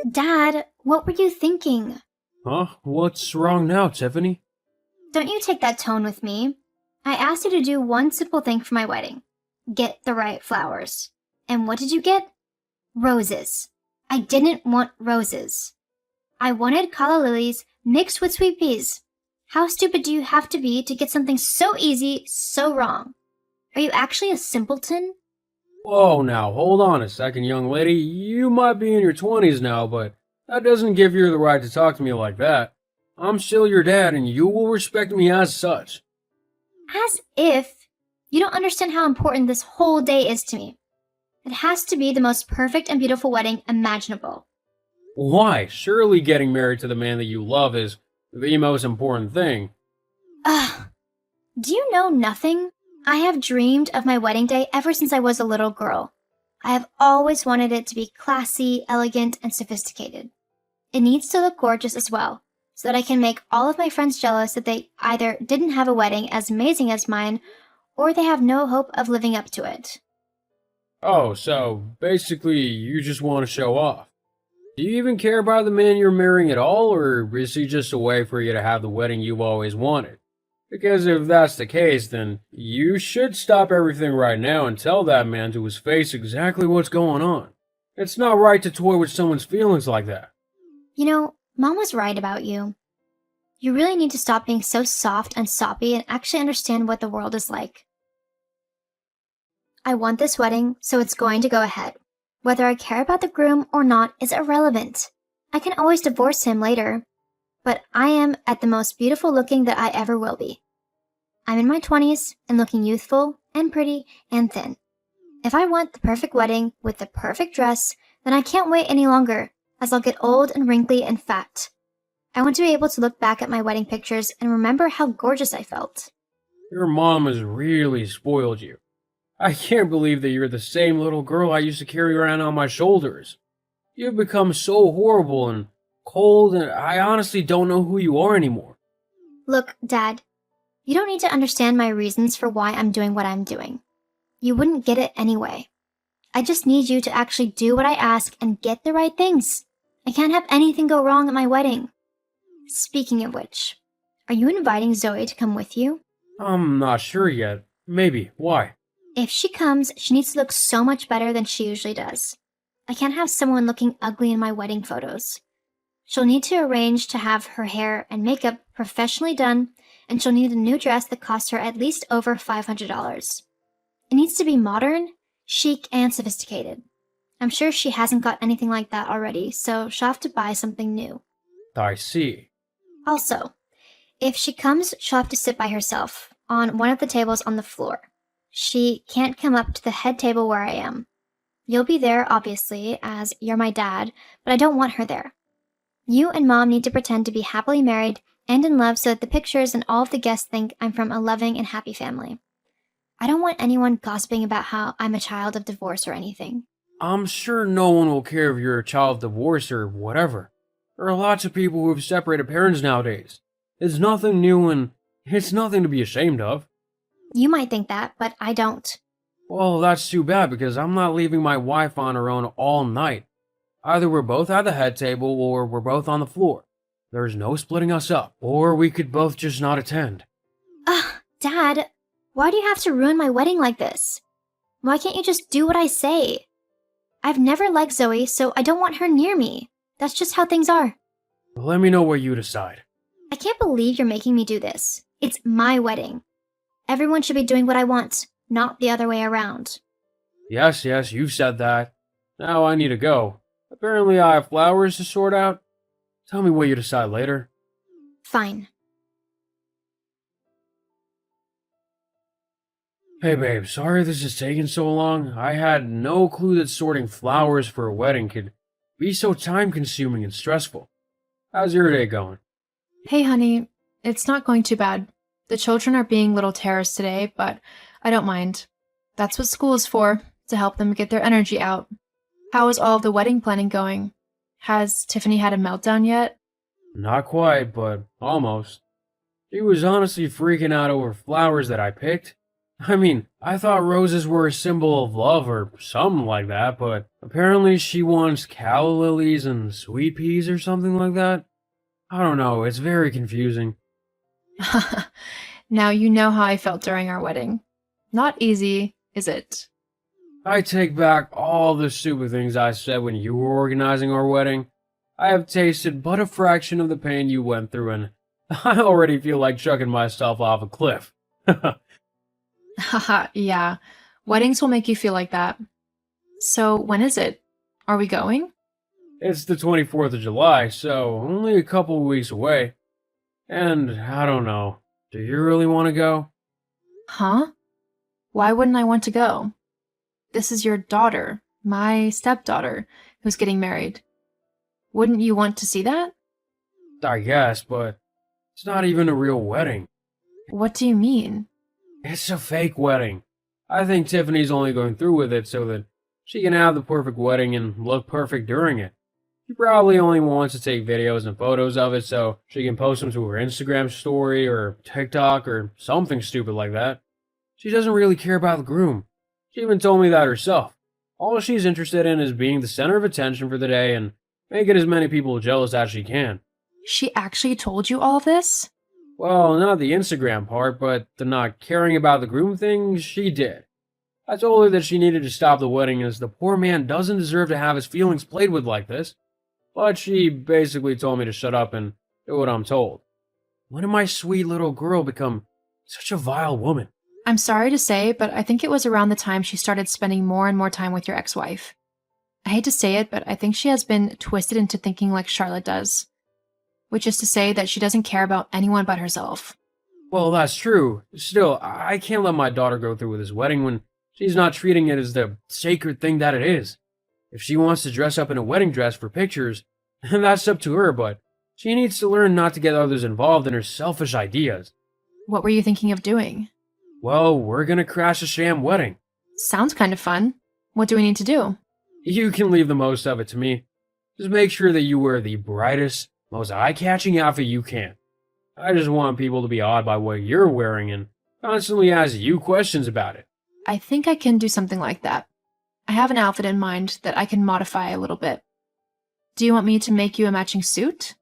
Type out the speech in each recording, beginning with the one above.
Dad, what were you thinking? Huh? What's wrong now, Tiffany? Don't you take that tone with me. I asked you to do one simple thing for my wedding. Get the right flowers. And what did you get? Roses. I didn't want roses. I wanted calla lilies mixed with sweet peas. How stupid do you have to be to get something so easy, so wrong? Are you actually a simpleton? Whoa, now, hold on a second, young lady. You might be in your 20s now, but that doesn't give you the right to talk to me like that. I'm still your dad, and you will respect me as such. As if you don't understand how important this whole day is to me. It has to be the most perfect and beautiful wedding imaginable. Why? Surely getting married to the man that you love is the most important thing. Ugh. Do you know nothing? I have dreamed of my wedding day ever since I was a little girl. I have always wanted it to be classy, elegant, and sophisticated. It needs to look gorgeous as well, so that I can make all of my friends jealous that they either didn't have a wedding as amazing as mine, or they have no hope of living up to it. Oh, so basically you just want to show off. Do you even care about the man you're marrying at all, or is he just a way for you to have the wedding you've always wanted? Because if that's the case, then you should stop everything right now and tell that man to his face exactly what's going on. It's not right to toy with someone's feelings like that. You know, Mom was right about you. You really need to stop being so soft and soppy and actually understand what the world is like. I want this wedding, so it's going to go ahead. Whether I care about the groom or not is irrelevant. I can always divorce him later. But I am at the most beautiful looking that I ever will be. I'm in my 20s and looking youthful and pretty and thin. If I want the perfect wedding with the perfect dress, then I can't wait any longer, as I'll get old and wrinkly and fat. I want to be able to look back at my wedding pictures and remember how gorgeous I felt. Your mom has really spoiled you. I can't believe that you're the same little girl I used to carry around on my shoulders. You've become so horrible and cold, and I honestly don't know who you are anymore. Look, Dad, you don't need to understand my reasons for why I'm doing what I'm doing. You wouldn't get it anyway. I just need you to actually do what I ask and get the right things. I can't have anything go wrong at my wedding. Speaking of which, are you inviting Zoe to come with you? I'm not sure yet. Maybe. Why? If she comes, she needs to look so much better than she usually does. I can't have someone looking ugly in my wedding photos. She'll need to arrange to have her hair and makeup professionally done, and she'll need a new dress that costs her at least over $500. It needs to be modern, chic, and sophisticated. I'm sure she hasn't got anything like that already, so she'll have to buy something new. I see. Also, if she comes, she'll have to sit by herself, on one of the tables on the floor. She can't come up to the head table where I am. You'll be there, obviously, as you're my dad, but I don't want her there. You and Mom need to pretend to be happily married and in love so that the pictures and all of the guests think I'm from a loving and happy family. I don't want anyone gossiping about how I'm a child of divorce or anything. I'm sure no one will care if you're a child of divorce or whatever. There are lots of people who have separated parents nowadays. It's nothing new and it's nothing to be ashamed of. You might think that, but I don't. Well, that's too bad because I'm not leaving my wife on her own all night. Either we're both at the head table or we're both on the floor. There's no splitting us up, or we could both just not attend. Ugh, Dad, why do you have to ruin my wedding like this? Why can't you just do what I say? I've never liked Zoe, so I don't want her near me. That's just how things are. Let me know what you decide. I can't believe you're making me do this. It's my wedding. Everyone should be doing what I want, not the other way around. Yes, you've said that. Now I need to go. Apparently I have flowers to sort out. Tell me what you decide later. Fine. Hey babe, sorry this is taking so long. I had no clue that sorting flowers for a wedding could be so time-consuming and stressful. How's your day going? Hey, honey, it's not going too bad. The children are being little terrorists today, but I don't mind. That's what school is for, to help them get their energy out. How is all of the wedding planning going? Has Tiffany had a meltdown yet? Not quite, but almost. She was honestly freaking out over flowers that I picked. I mean, I thought roses were a symbol of love or something like that, but apparently she wants calla lilies and sweet peas or something like that. I don't know, it's very confusing. Now you know how I felt during our wedding. Not easy, is it? I take back all the stupid things I said when you were organizing our wedding. I have tasted but a fraction of the pain you went through, and I already feel like chucking myself off a cliff. Haha, yeah. Weddings will make you feel like that. So, when is it? Are we going? It's the 24th of July, so only a couple of weeks away. And I don't know, do you really want to go? Huh? Why wouldn't I want to go? This is your daughter, my stepdaughter, who's getting married. Wouldn't you want to see that? I guess, but it's not even a real wedding. What do you mean? It's a fake wedding. I think Tiffany's only going through with it so that she can have the perfect wedding and look perfect during it. She probably only wants to take videos and photos of it so she can post them to her Instagram story or TikTok or something stupid like that. She doesn't really care about the groom. She even told me that herself. All she's interested in is being the center of attention for the day and making as many people jealous as she can. She actually told you all of this? Well, not the Instagram part, but the not caring about the groom thing, she did. I told her that she needed to stop the wedding as the poor man doesn't deserve to have his feelings played with like this. But she basically told me to shut up and do what I'm told. When did my sweet little girl become such a vile woman? I'm sorry to say, but I think it was around the time she started spending more and more time with your ex-wife. I hate to say it, but I think she has been twisted into thinking like Charlotte does. Which is to say that she doesn't care about anyone but herself. Well, that's true. Still, I can't let my daughter go through with this wedding when she's not treating it as the sacred thing that it is. If she wants to dress up in a wedding dress for pictures, then that's up to her, but she needs to learn not to get others involved in her selfish ideas. What were you thinking of doing? Well, we're gonna crash a sham wedding. Sounds kind of fun. What do we need to do? You can leave the most of it to me. Just make sure that you wear the brightest, most eye-catching outfit you can. I just want people to be awed by what you're wearing and constantly ask you questions about it. I think I can do something like that. I have an outfit in mind that I can modify a little bit. Do you want me to make you a matching suit?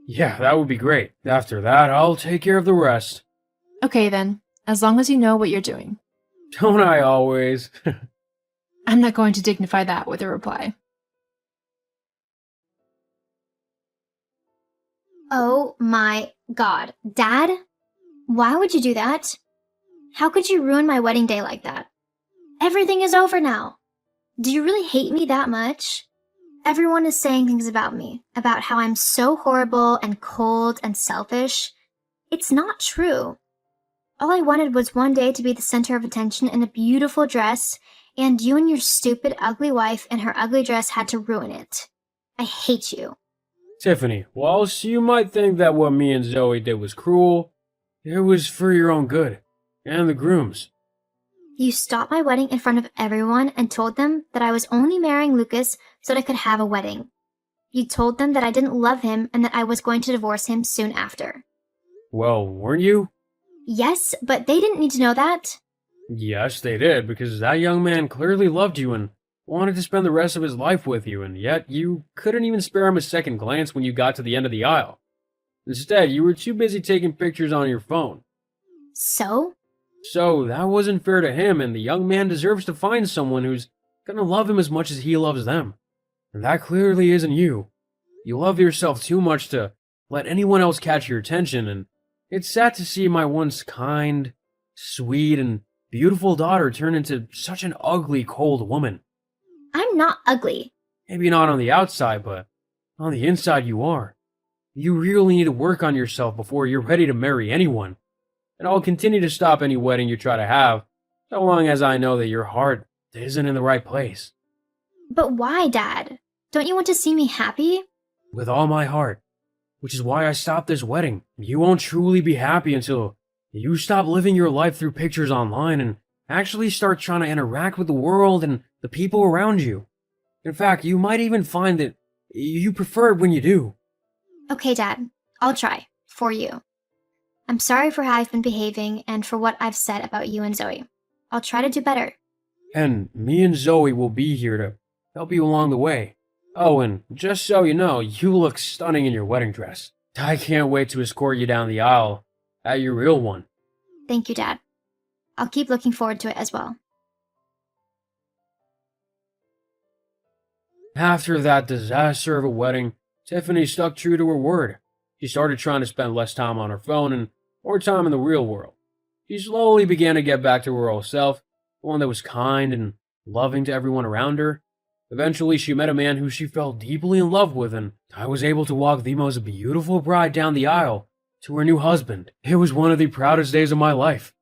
Yeah, that would be great. After that, I'll take care of the rest. Okay then, as long as you know what you're doing. Don't I always? I'm not going to dignify that with a reply. Oh my god. Dad? Why would you do that? How could you ruin my wedding day like that? Everything is over now. Do you really hate me that much? Everyone is saying things about me, about how I'm so horrible and cold and selfish. It's not true. All I wanted was one day to be the center of attention in a beautiful dress, and you and your stupid, ugly wife in her ugly dress had to ruin it. I hate you. Tiffany, whilst you might think that what me and Zoe did was cruel, it was for your own good, and the groom's. You stopped my wedding in front of everyone and told them that I was only marrying Lucas so that I could have a wedding. You told them that I didn't love him and that I was going to divorce him soon after. Well, weren't you? Yes, but they didn't need to know that. Yes, they did, because that young man clearly loved you and wanted to spend the rest of his life with you, and yet you couldn't even spare him a second glance when you got to the end of the aisle. Instead, you were too busy taking pictures on your phone. So? So, that wasn't fair to him, and the young man deserves to find someone who's gonna love him as much as he loves them. And that clearly isn't you. You love yourself too much to let anyone else catch your attention, and it's sad to see my once kind, sweet, and beautiful daughter turn into such an ugly, cold woman. I'm not ugly. Maybe not on the outside, but on the inside you are. You really need to work on yourself before you're ready to marry anyone. And I'll continue to stop any wedding you try to have, so long as I know that your heart isn't in the right place. But why, Dad? Don't you want to see me happy? With all my heart. Which is why I stopped this wedding. You won't truly be happy until you stop living your life through pictures online and actually start trying to interact with the world and the people around you. In fact, you might even find that you prefer it when you do. Okay, Dad. I'll try. For you. I'm sorry for how I've been behaving and for what I've said about you and Zoe. I'll try to do better. And me and Zoe will be here to help you along the way. Oh, and just so you know, you look stunning in your wedding dress. I can't wait to escort you down the aisle at your real one. Thank you, Dad. I'll keep looking forward to it as well. After that disaster of a wedding, Tiffany stuck true to her word. She started trying to spend less time on her phone and more time in the real world. She slowly began to get back to her old self, one that was kind and loving to everyone around her. Eventually, she met a man who she fell deeply in love with, and I was able to walk the most beautiful bride down the aisle to her new husband. It was one of the proudest days of my life.